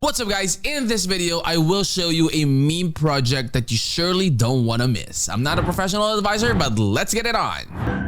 What's up guys, in this video I will show you a meme project that you surely don't want to miss. I'm not a professional advisor, but let's get it on.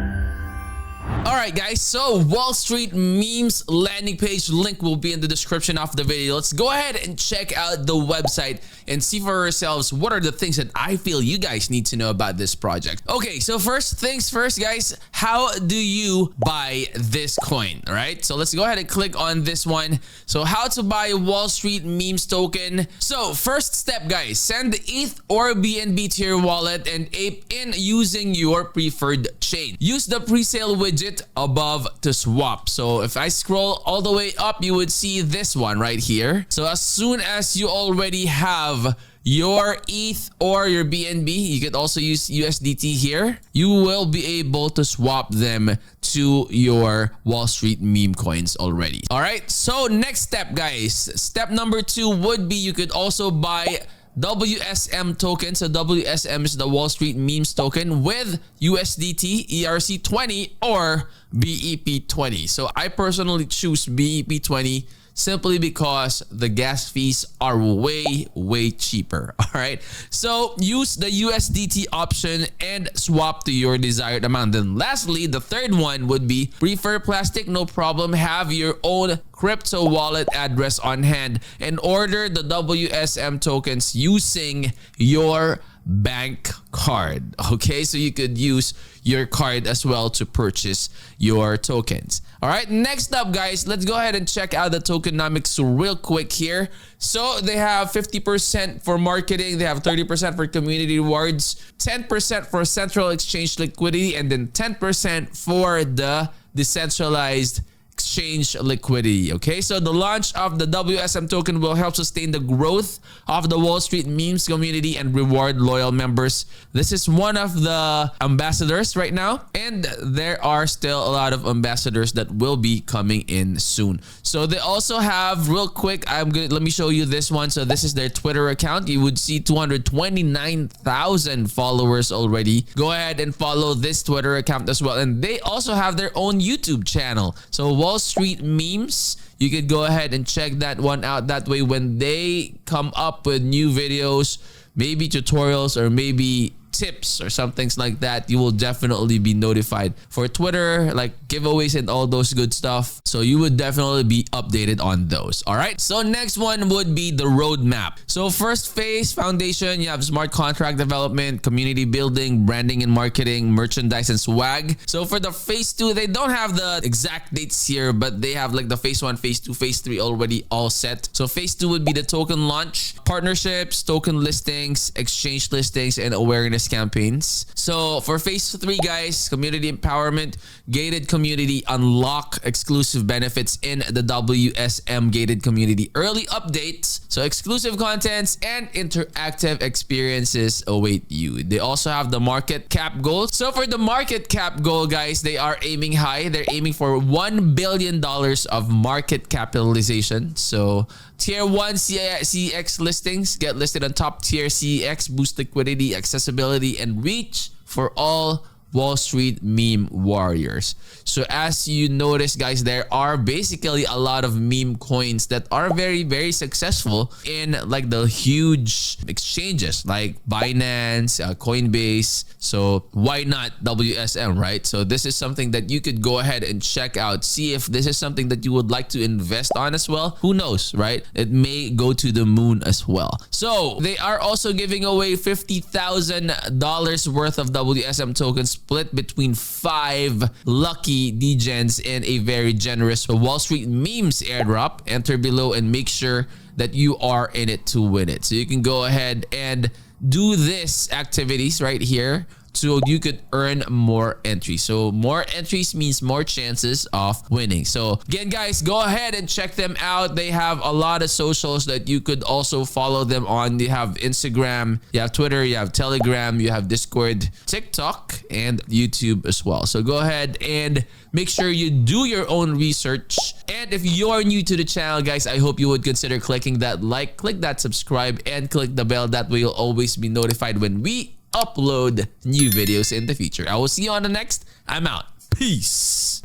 Alright guys, so Wall Street memes landing page link will be in the description of the video. Let's go ahead and check out the website and see for ourselves what are the things that I feel you guys need to know about this project. Okay, so first things first guys, how do you buy this coin? Alright, so let's go ahead and click on this one. So how to buy Wall Street memes token. So first step guys, send ETH or BNB to your wallet and ape in using your preferred chain. Use the pre-sale widget above to swap. So if I scroll all the way up, you would see this one right here. So as soon as you already have your ETH or your BNB, you could also use USDT here, you will be able to swap them to your Wall Street meme coins already. All right, so next step guys, step number 2 would be you could also buy WSM token. So WSM is the Wall Street memes token with USDT, ERC20 or BEP20. So I personally choose BEP20 simply because the gas fees are way cheaper. All right, so use the USDT option and swap to your desired amount. Then lastly, the third one would be prefer plastic, no problem. Have your own crypto wallet address on hand and order the WSM tokens using your bank card. Okay, so you could use your card as well to purchase your tokens. All right, next up guys, let's go ahead and check out the tokenomics real quick here. So they have 50% for marketing, they have 30% for community rewards, 10% for central exchange liquidity, and then 10% for the decentralized exchange liquidity. Okay, so the launch of the WSM token will help sustain the growth of the Wall Street memes community and reward loyal members. This is one of the ambassadors right now, and there are still a lot of ambassadors that will be coming in soon. So they also have, real quick, let me show you this one. So this is their Twitter account. You would see 229,000 followers already. Go ahead and follow this Twitter account as well, and they also have their own YouTube channel. So Wall Street memes, you could go ahead and check that one out. That way when they come up with new videos, maybe tutorials or maybe tips or some things like that, you will definitely be notified. For Twitter, like giveaways and all those good stuff, so you would definitely be updated on those. All right, so next one would be the roadmap. So first phase, foundation, you have smart contract development, community building, branding and marketing, merchandise and swag. So for the phase 2, they don't have the exact dates here, but they have like the phase 1, phase 2, phase 3 already all set. So phase 2 would be the token launch, partnerships, token listings, exchange listings, and awareness campaigns. So for phase 3 guys, community empowerment, gated community, unlock exclusive benefits in the WSM gated community, early updates, so exclusive contents and interactive experiences await you. They also have the market cap goal. So for the market cap goal guys, they are aiming high. They're aiming for $1 billion of market capitalization. So Tier 1 CEX listings get listed on top tier CEX, boost liquidity, accessibility, and reach for all Wall Street meme warriors. So as you notice guys, there are basically a lot of meme coins that are very successful in like the huge exchanges like Binance, Coinbase. So why not WSM, right? So this is something that you could go ahead and check out, see if this is something that you would like to invest on as well. Who knows, right? It may go to the moon as well. So they are also giving away $50,000 worth of WSM tokens split between 5 lucky degens in a very generous Wall Street memes airdrop. Enter below and make sure that you are in it to win it. So you can go ahead and do this activities right here so you could earn more entries. So more entries means more chances of winning. So again guys, go ahead and check them out. They have a lot of socials that you could also follow them on. They have Instagram, you have Twitter, you have Telegram, you have Discord, TikTok, and YouTube as well. So go ahead and make sure you do your own research. And if you're new to the channel guys, I hope you would consider clicking that like, click that subscribe, and click the bell. That way you'll always be notified when we upload new videos in the future. I will see you on the next. I'm out. Peace.